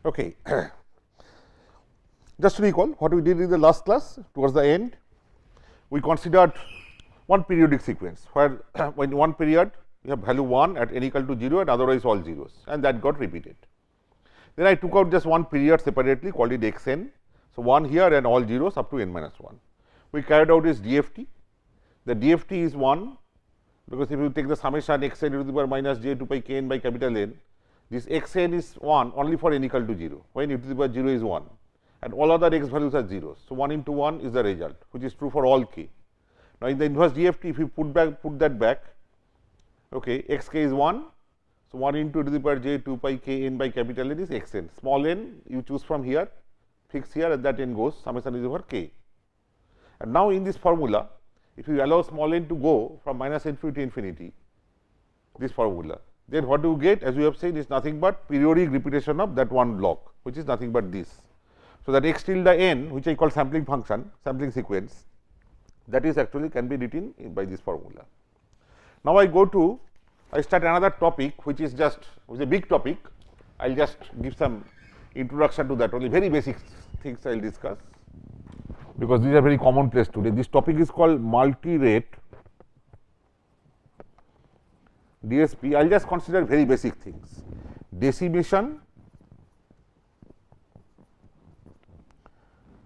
Okay. Just to recall what we did in the last class, towards the end, we considered one periodic sequence, where when one period you have value 1 at n equal to 0 and otherwise all zeros, and that got repeated. Then I took out just one period separately, called it x n. So, 1 here and all zeros up to n minus 1. We carried out this DFT. The DFT is 1, because if you take the summation x n e to the power minus j 2 pi k n by capital N, this x n is 1 only for n equal to 0, when e to the power 0 is 1, and all other x values are zeros. So, 1 into 1 is the result, which is true for all k. Now, in the inverse DFT, if you put that back, okay, x k is 1. So, 1 into e to the power j 2 pi k n by capital N is x n. Small n you choose from here, fix here, and that n goes summation is over k. And now, in this formula, if you allow small n to go from minus infinity to infinity, this formula, then what you get, as we have said, is nothing but periodic repetition of that one block, which is nothing but this. So, that x tilde n, which I call sampling function, sampling sequence, that is actually can be written by this formula. Now, I start another topic, which is a big topic. I will just give some introduction to that, only very basic things I will discuss, because these are very commonplace today. This topic is called multi-rate DSP. I will just consider very basic things: decimation,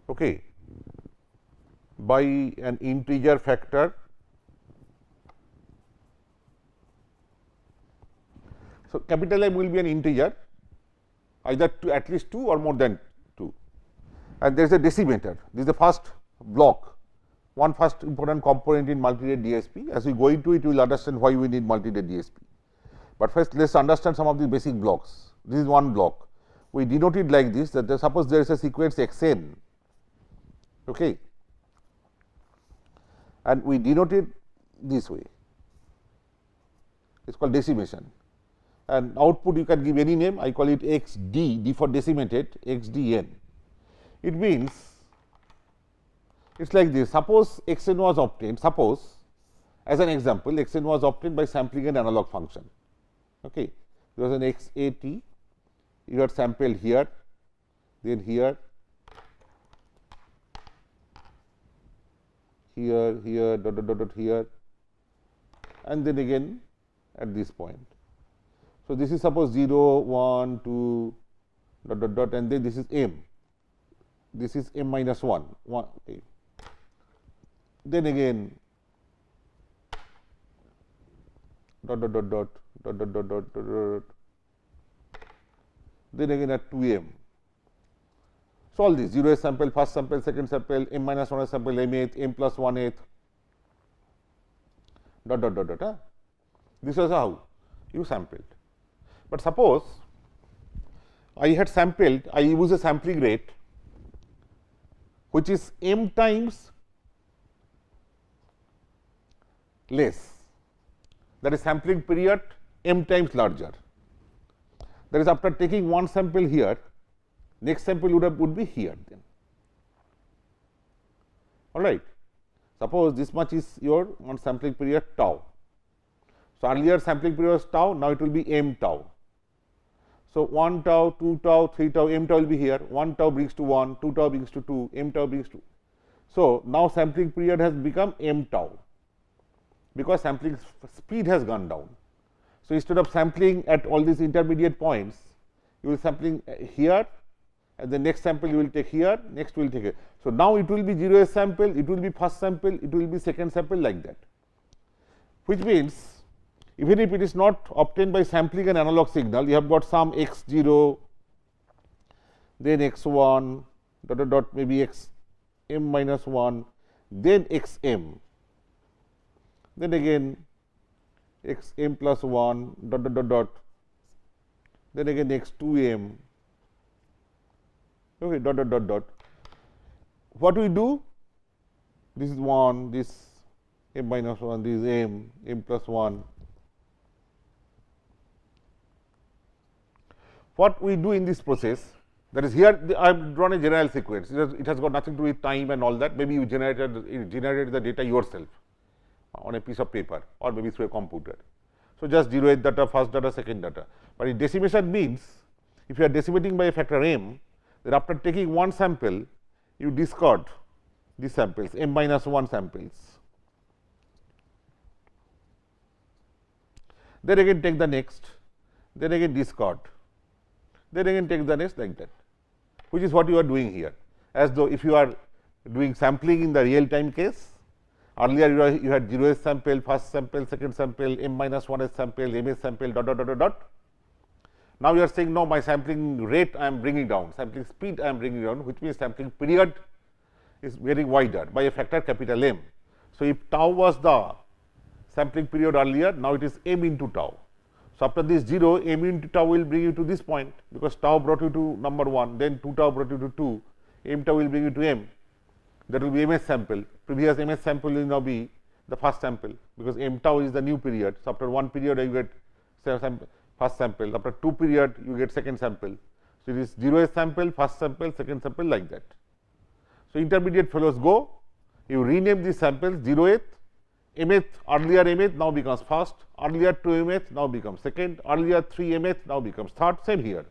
okay, by an integer factor. So, capital M will be an integer, either at least 2 or more than 2, and there is a decimator. This is the first block, one first important component in multi-rate DSP. As we go into it, you will understand why we need multi-rate DSP. But first, let us understand some of the basic blocks. This is one block. We denote it like this, that suppose there is a sequence x n, okay, and we denote it this way. It is called decimation, and output you can give any name. I call it x d, d for decimated, x d n. It means it is like this. Suppose x n was obtained, suppose as an example, x n was obtained by sampling an analog function. Okay. There was an x a t, you had sampled here, then here, here, dot, here, and then again at this point. So, this is suppose 0, 1, 2, dot, and then this is m. This is m minus 1, okay. Then again dot, then again at 2 m. So, all these 0th sample, first sample, second sample, m minus 1th sample, m 8th, m plus 1/8, dot. This was how you sampled. But suppose I had sampled, I use a sampling rate which is m times less, that is sampling period m times larger. That is, after taking one sample here, next sample would be here then. All right. Suppose this much is your one sampling period tau. So, earlier sampling period was tau, now it will be m tau. So, 1 tau, 2 tau, 3 tau, m tau will be here, 1 tau brings to 1, 2 tau brings to 2, m tau brings to. So, now sampling period has become m tau, because sampling speed has gone down. So, instead of sampling at all these intermediate points, you will sampling here, and the next sample you will take here, next we will take it. So, now it will be 0th sample, it will be first sample, it will be second sample, like that, which means even if it is not obtained by sampling an analog signal, you have got some x 0, then x 1, dot, maybe x m minus 1, then x m, then again x m plus 1, dot, then again x 2 m, okay, dot. What we do? This is 1, this m minus 1, this is m plus 1. What we do in this process, that is, here I have drawn a general sequence. It has got nothing to do with time and all that. Maybe you generated the data yourself on a piece of paper, or maybe through a computer. So, just 0th data, first data, second data. But in decimation means If you are decimating by a factor m, then after taking one sample, you discard these samples, m minus 1 samples. Then again take the next, then again discard, then again take the next, like that, which is what you are doing here. As though if you are doing sampling in the real time case, earlier you had 0th sample, first sample, second sample, m minus 1th sample, mth sample, dot dot dot dot dot. Now you are saying, no, my sampling rate I am bringing down, sampling speed I am bringing down, which means sampling period is very wider by a factor capital M. So, if tau was the sampling period earlier, now it is m into tau. So, after this 0, m into tau will bring you to this point, because tau brought you to number 1, then 2 tau brought you to 2, m tau will bring you to m, that will be mth sample. Previous mth sample will now be the first sample, because m tau is the new period. So, after one period you get first sample, after 2 period you get second sample. So, it is 0th sample, first sample, second sample, like that. So, intermediate fellows go, you rename these samples 0th, mth, earlier mth now becomes first, earlier 2 mth now becomes second, earlier 3 mth now becomes third, same here.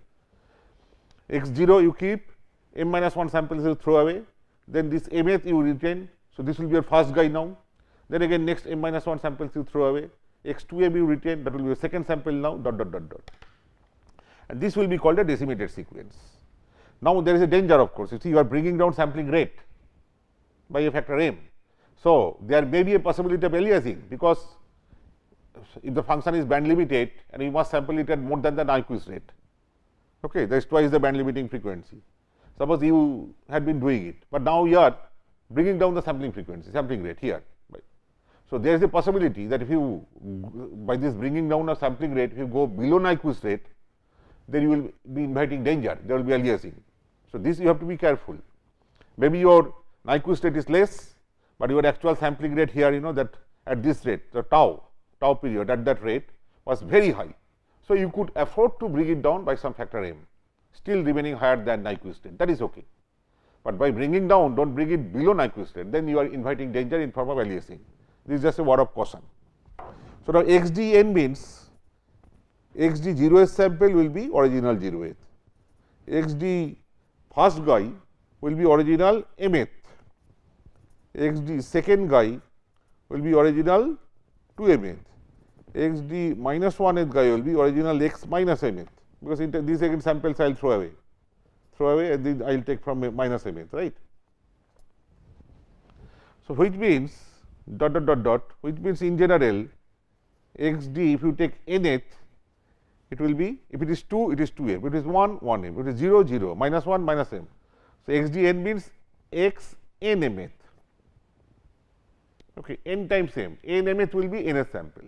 x0 you keep, m minus 1 samples you throw away, then this mth you retain. So, this will be your first guy now, then again next m minus 1 samples you throw away, x2m you retain, that will be your second sample now, dot dot dot dot, and this will be called a decimated sequence. Now, there is a danger, of course, you see you are bringing down sampling rate by a factor m. So, there may be a possibility of aliasing, because if the function is band limited and you must sample it at more than the Nyquist rate, okay, that is twice the band limiting frequency. Suppose you had been doing it, but now you are bringing down the sampling frequency, sampling rate here. So, there is a possibility that if you, by this bringing down a sampling rate, if you go below Nyquist rate, then you will be inviting danger, there will be aliasing. So, this you have to be careful. Maybe your Nyquist rate is less, but your actual sampling rate here, that at this rate, the tau period at that rate was very high. So, you could afford to bring it down by some factor m, still remaining higher than Nyquist rate, that is okay. But by bringing down, do not bring it below Nyquist rate, then you are inviting danger in form of aliasing. This is just a word of caution. So, now xdn means xd 0th sample will be original 0th, xd first guy will be original mth, xd second guy will be original 2mth, xd minus 1th guy will be original x minus mth, because these second samples I will throw away and then I will take from minus mth, right. So, which means dot dot dot dot, which means in general xd, if you take nth, it will be, if it is 2, it is 2m, if it is 1, 1m, if it is 0, 0, minus 1, minus m. So, xdn means x n mth, okay, n times m, n mth will be nth sample,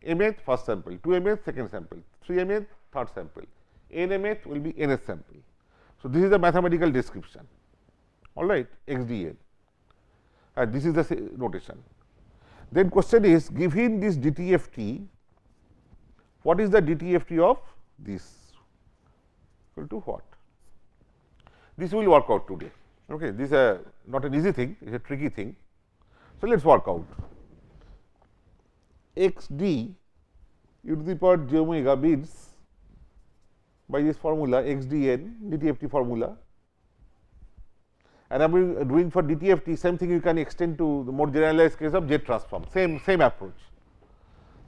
mth first sample, 2mth second sample, 3mth third sample, n mth will be nth sample. So, this is the mathematical description, all right, xdn. This is the notation. Then question is, given this DTFT, what is the DTFT of this? Equal to what? This will work out today. Okay, this is not an easy thing; it is a tricky thing. So, let us work out. xd e to the power j omega means, by this formula xdn DTFT formula. And I am doing for DTFT, same thing you can extend to the more generalized case of Z transform, same approach.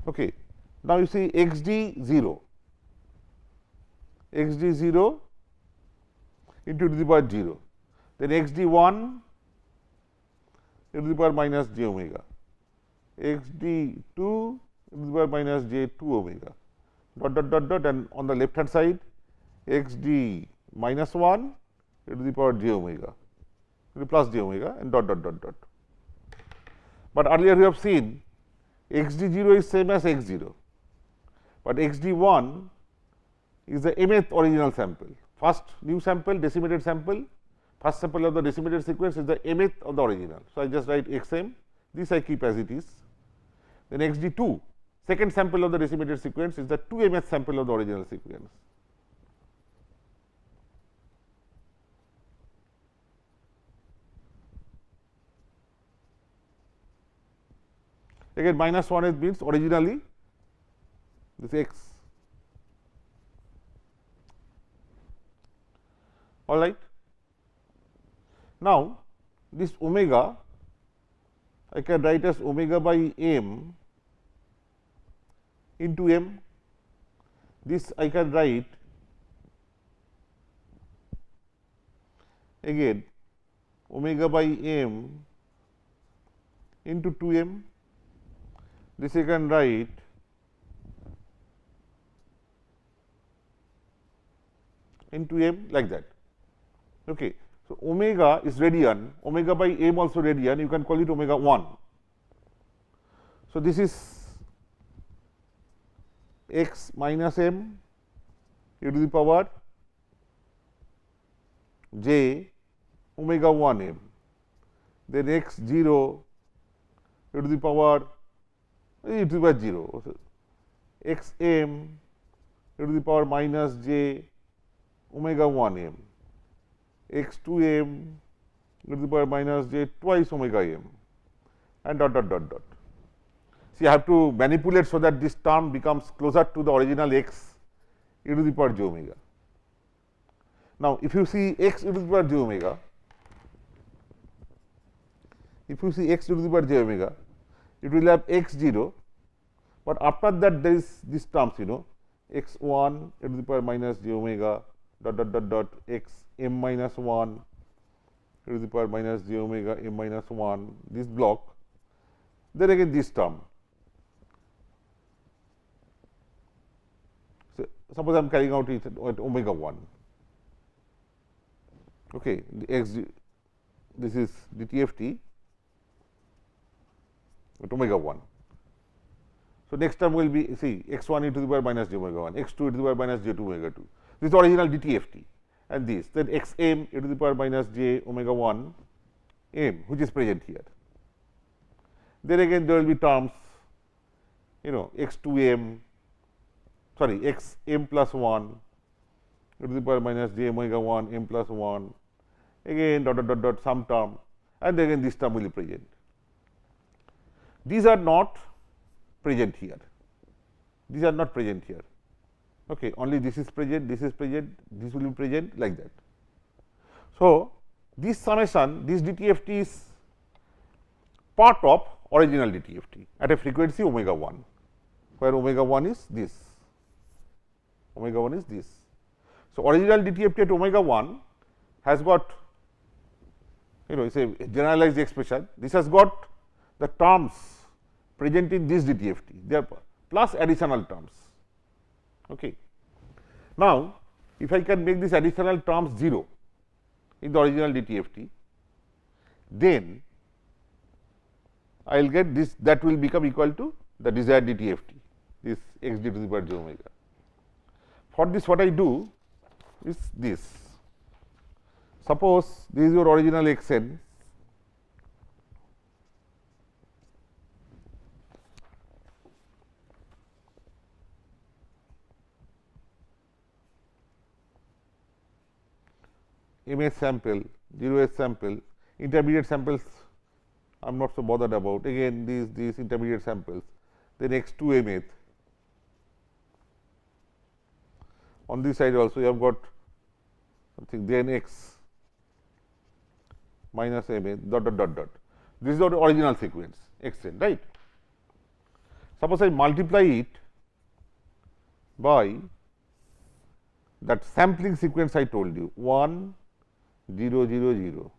Okay. Now, you see xd 0 into to the power 0, then xd 1 e to the power minus j omega, xd 2 e to the power minus j 2 omega, dot dot dot dot, and on the left hand side xd minus 1 e to the power j omega, plus j omega, and dot dot dot dot. But earlier we have seen xd 0 is same as x 0, but xd 1 is the mth original sample, first new sample, decimated sample, first sample of the decimated sequence is the mth of the original. So, I just write xm, this I keep as it is. Then xd 2, second sample of the decimated sequence is the 2mth sample of the original sequence. Again minus 1th means originally this x. all right. Now, this omega I can write as omega by m into m. This I can write again omega by m into 2m. This I can write into m like that. Okay. So, omega is radian, omega by m also radian, you can call it omega 1. So, this is x minus m e to the power j omega 1 m, then x 0 e to the power e to the power 0, so x m e to the power minus j omega 1 m, x 2 m e to the power minus j twice omega m, and dot dot dot dot. See, I have to manipulate so that this term becomes closer to the original x e to the power j omega. Now, if you see x e to the power j omega, if you see x e to the power j omega, it will have x 0, but after that there is this terms, x 1 e to the power minus j omega dot dot dot dot x m minus 1 e to the power minus j omega m minus 1, this block, then again this term. So, suppose I am carrying out it at omega 1. Okay, the x, this is the DFT at omega 1. So, next term will be, see, x 1 e to the power minus j omega 1, x 2 e to the power minus j 2 omega 2. This is the original DTFT, and this, then x m e to the power minus j omega 1 m, which is present here. Then again there will be terms, x 2 m, sorry, x m plus 1 e to the power minus j omega 1 m plus 1, again dot dot dot dot some term, and again this term will be present. These are not present here. These are not present here. Okay, only this is present, this will be present, like that. So, this summation, this DTFT is part of original DTFT at a frequency omega 1, where omega 1 is this, omega 1 is this. So, original DTFT at omega 1 has got, it is a generalized expression. This has got the terms present in this DTFT, they are plus additional terms. Okay. Now, if I can make this additional terms 0 in the original DTFT, then I will get this, that will become equal to the desired DTFT, this x d to the power j omega. For this, what I do is this. Suppose this is your original x n, mth sample, 0th sample, intermediate samples I am not so bothered about, again these intermediate samples, then x 2 mth. On this side also you have got something, then x minus mth dot dot dot dot. This is the original sequence x n, right. Suppose I multiply it by that sampling sequence I told you, 1 0 0 0,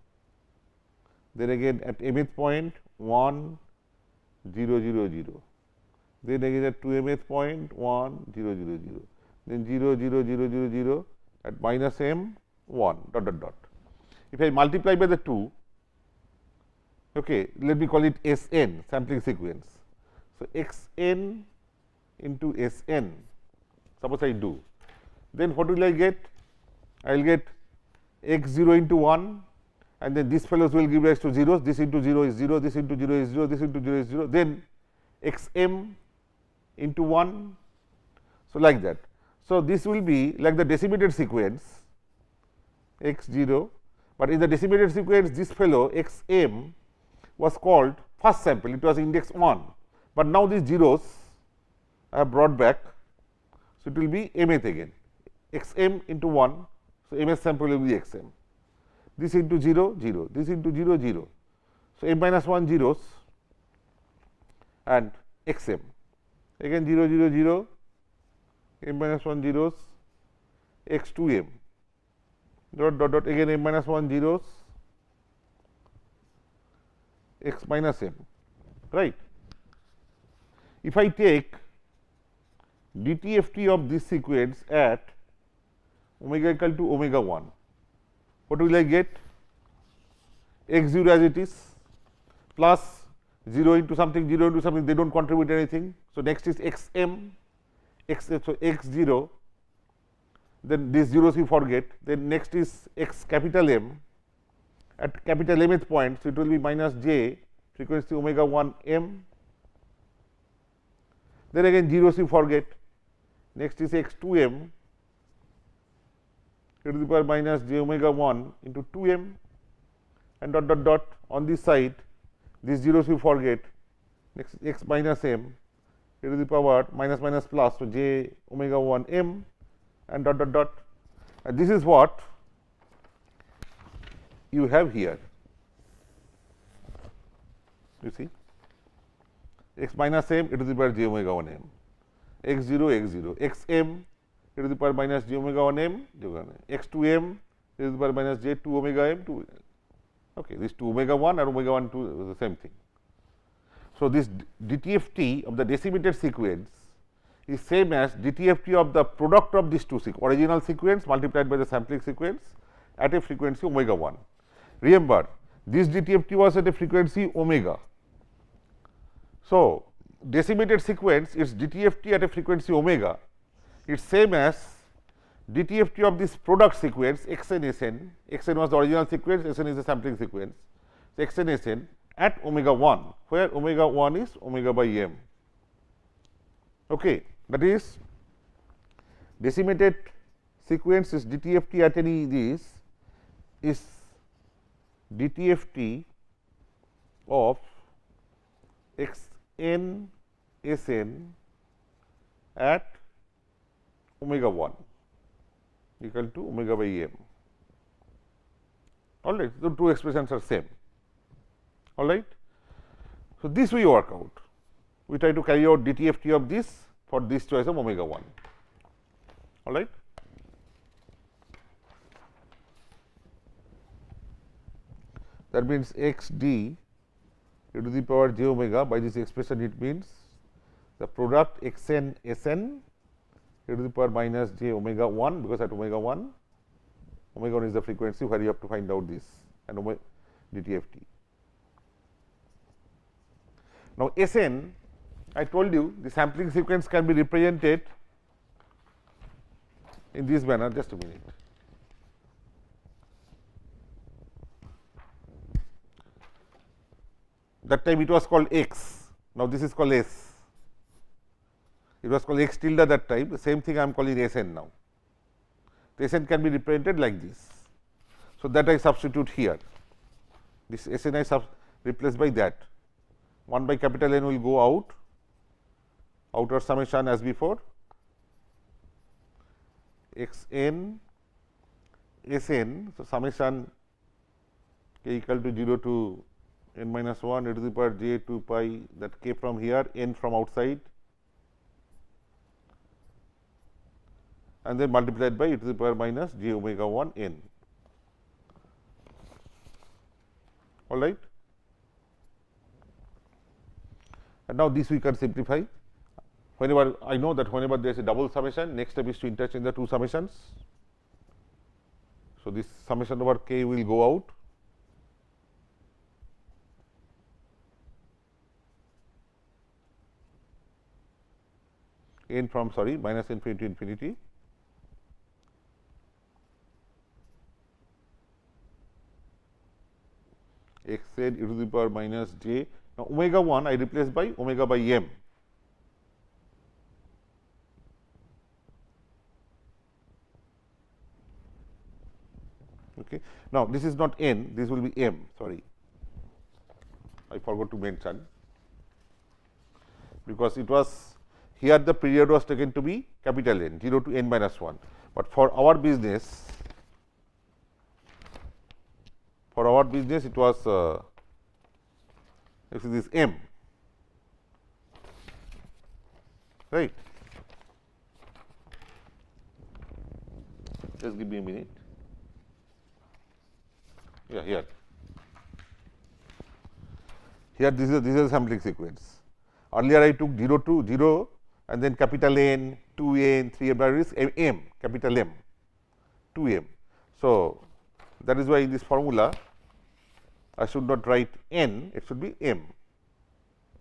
then again at mth point 1 0 0 0, then again at 2 mth point 1 0 0 0, then 0 0 0 0 0 at minus m 1 dot dot dot. If I multiply by the 2, okay, let me call it S n, sampling sequence. So, x n into S n, suppose I do, then what will I get? I will get x 0 into 1, and then these fellows will give rise to zeros, this into 0 is 0, this into 0 is 0, this into 0 is 0, then x m into 1, so like that. So, this will be like the decimated sequence x 0, but in the decimated sequence this fellow x m was called first sample, it was index 1, but now these zeros I have brought back. So, it will be mth again, x m into 1. So, ms sample will be x m. This into 0, 0, this into 0, 0. So, m minus 1 zeros and x m, again 0, 0, 0, m minus 1 zeros, x 2 m, dot dot dot, again m minus 1 zeros, x minus m, right. If I take DTFT of this sequence at omega equal to omega 1, what will I get? X 0 as it is, plus 0 into something, 0 into something, they do not contribute anything. So, next is x m, so x 0, then these zeros you forget, then next is x capital M at capital mth point. So, it will be minus j frequency omega 1 m, then again zeros you forget, next is x 2 m e to the power minus j omega 1 into 2 m, and dot dot dot on this side these zeros you forget, next x minus m e to the power minus minus plus, so j omega 1 m, and dot dot dot, and this is what you have here. You see, x minus m e to the power j omega 1 m, x 0, x 0, x m e to the power minus j omega 1 m, x 2 m e to the power minus j 2 omega m, 2. Okay, this 2 omega 1 and omega 1 2 is the same thing. So, this DTFT of the decimated sequence is same as DTFT of the product of these two original sequence multiplied by the sampling sequence at a frequency omega 1. Remember, this DTFT was at a frequency omega. So, decimated sequence is DTFT at a frequency omega, it is same as DTFT of this product sequence xn Sn, xn was the original sequence, Sn is the sampling sequence, so xn Sn at omega 1, where omega 1 is omega by m. Okay, that is decimated sequence is DTFT at any this is DTFT of xn Sn at omega 1 equal to omega by m. All right, the two expressions are same. All right. So, this we work out. We try to carry out DTFT of this for this choice of omega 1. All right. That means x d e to the power j omega, by this expression it means the product x n S n e to the power minus j omega 1, because at omega 1 is the frequency where you have to find out this and DTFT. Now, S n, I told you the sampling sequence can be represented in this manner. Just a minute. That time it was called x, now this is called s. It was called x tilde that time, the same thing I am calling S n now. The S n can be represented like this. So, that I substitute here, this S n I replaced by that, 1 by capital N will go out, outer summation as before, x n S n. So, summation k equal to 0 to n minus 1 e to the power j 2 pi, that k from here, n from outside, and then multiplied by e to the power minus j omega 1 n. All right. And now, this we can simplify. Whenever I know that whenever there is a double summation, next step is to interchange the two summations. So, this summation over k will go out. N from minus infinity to infinity. X n e to the power minus j. Now, omega 1 I replace by omega by m. Okay. Now, this is not n, this will be m, sorry, I forgot to mention, because it was here the period was taken to be capital N, 0 to n minus 1, but for our business For our business, it was this M, right. Just give me a minute. Yeah, here. Here, this is a sampling sequence. Earlier, I took 0 to 0, and then capital N, 2N, 3M, that is M, capital M, 2M. So, that is why in this formula, I should not write N, it should be M.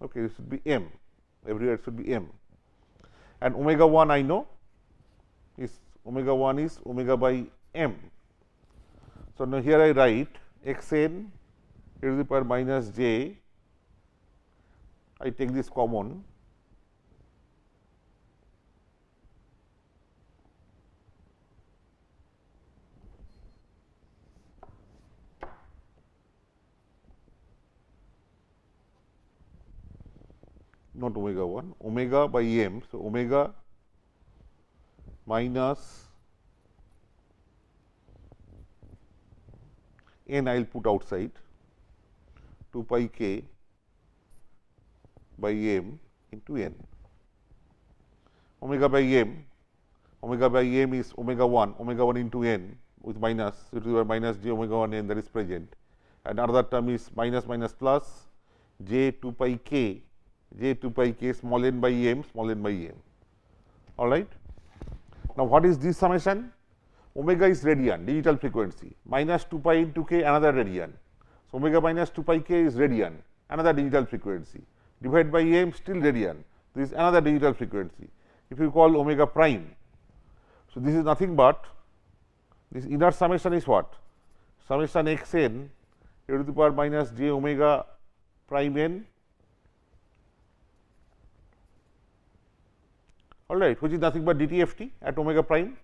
Okay, it should be M. Everywhere it should be M. And omega 1 I know is omega 1 is omega by M. So, now here I write x n e to the power minus j, I take this common, not omega 1, omega by m. So, omega minus n I will put outside 2 pi k by m into n. Omega by m is omega 1 into n with minus, it is minus j omega 1 n that is present, and another term is minus minus plus j 2 pi k small n by m all right. Now, what is this summation? Omega is radian, digital frequency, minus 2 pi into k another radian. So, omega minus 2 pi k is radian, another digital frequency, divided by m still radian, this is another digital frequency. If you call omega prime, so this is nothing but this inner summation is what? Summation x n e to the power minus j omega prime n, all right, which is nothing but DTFT at omega prime.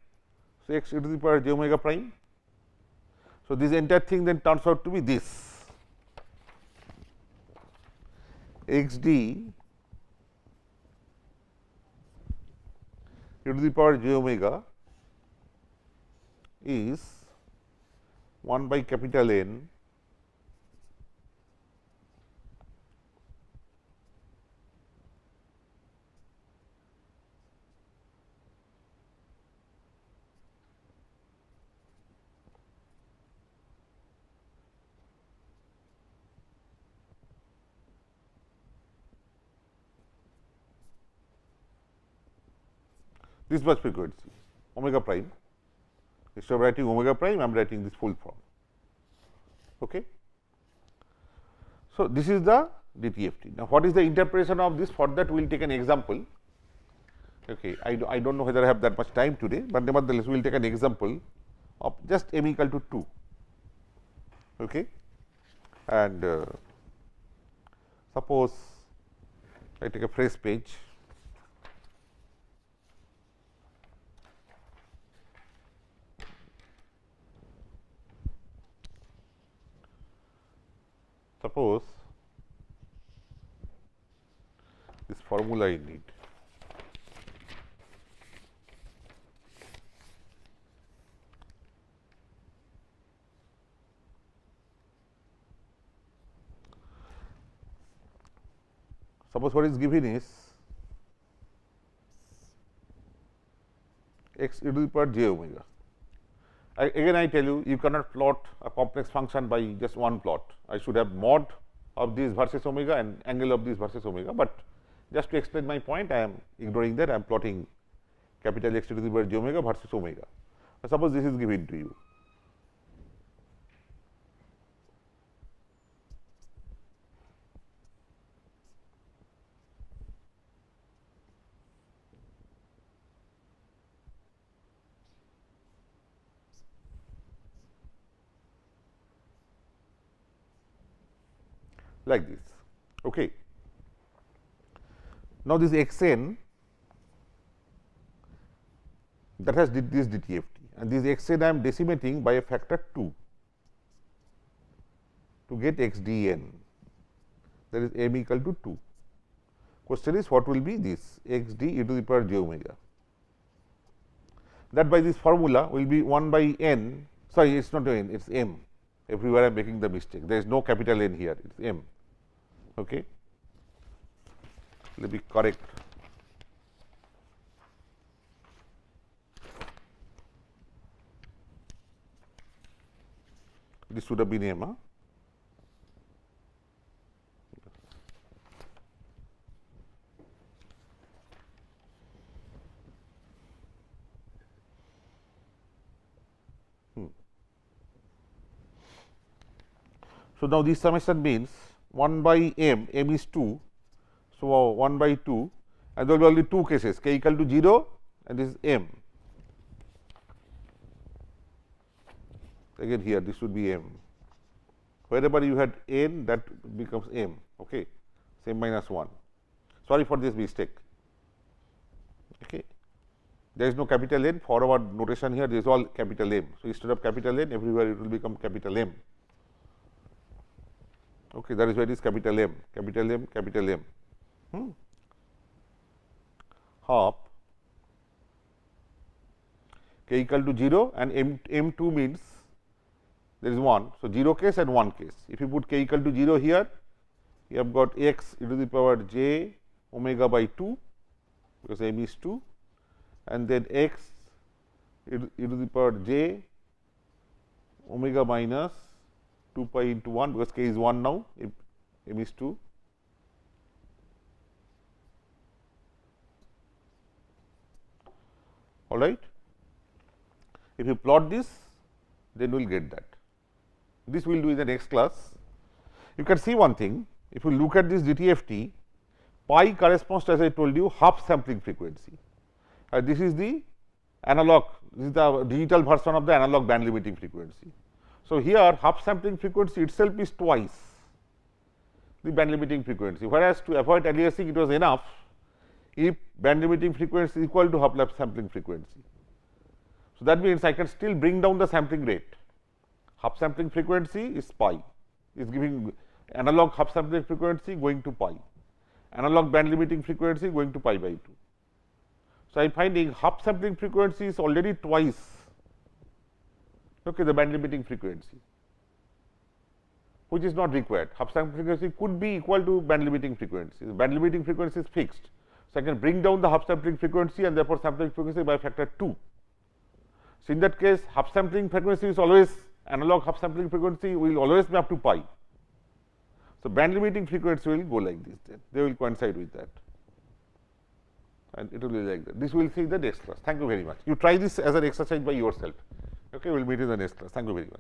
So, x e to the power j omega prime. So, this entire thing then turns out to be this x d e to the power j omega is 1 by capital N this much frequency omega prime. Instead of writing omega prime, I am writing this full form. Okay. So, this is the DTFT. Now, what is the interpretation of this? For that, we will take an example. Okay. I do not know whether I have that much time today, but nevertheless, we will take an example of just m equal to 2. Okay. And suppose I take a fresh page. Suppose this formula I need. Suppose what is given is x e to the power j omega. Again I tell you, you cannot plot a complex function by just one plot. I should have mod of this versus omega and angle of this versus omega, but just to explain my point, I am ignoring that. I am plotting capital X to the power j omega versus omega. Suppose this is given to you. Like this. Okay. Now, this x n that has this DTFT, and this x n I am decimating by a factor 2 to get x d n, that is m equal to 2. Question is, what will be this x d e to the power j omega? That by this formula will be 1 by n, sorry, it is not n, it is m. everywhere I am making the mistake. There is no capital N here, it is M. Okay. Let me correct. This should have been M. Huh? So, now this summation means 1 by m, m is 2. So, 1 by 2 and there will be only two cases, k equal to 0 and this is m. Again here this should be m. Wherever you had n, that becomes m, okay, m minus 1. Sorry for this mistake. Okay. There is no capital N, for our notation here there is all capital M. So, instead of capital N, everywhere it will become capital M. Okay, that is why it is capital M, capital M, capital M. Half k equal to 0 and m2 means there is 1. So, 0 case and 1 case. If you put k equal to 0 here, you have got x e to the power j omega by 2 because m is 2 and then x e to the power j omega minus 2 pi into 1 because k is 1 now, if m is 2. All right. If you plot this, then we will get that. This we will do in the next class. You can see one thing, if you look at this DTFT, pi corresponds to, as I told you, half sampling frequency. This is the analog, this is the digital version of the analog band limiting frequency. So, here half sampling frequency itself is twice the band limiting frequency, whereas to avoid aliasing it was enough if band limiting frequency is equal to half sampling frequency. So, that means I can still bring down the sampling rate. Half sampling frequency is pi, is giving analog half sampling frequency going to pi, analog band limiting frequency going to pi by 2. So, I am finding half sampling frequency is already twice the band limiting frequency, which is not required. Half sampling frequency could be equal to band limiting frequency. The band limiting frequency is fixed. So, I can bring down the half sampling frequency and therefore sampling frequency by factor 2. So, in that case half sampling frequency is always analog half sampling frequency will always map to pi. So, band limiting frequency will go like this, then they will coincide with that and it will be like that. This we will see in the next class. Thank you very much. You try this as an exercise by yourself. Okay, we will meet in the next class. Thank you very much.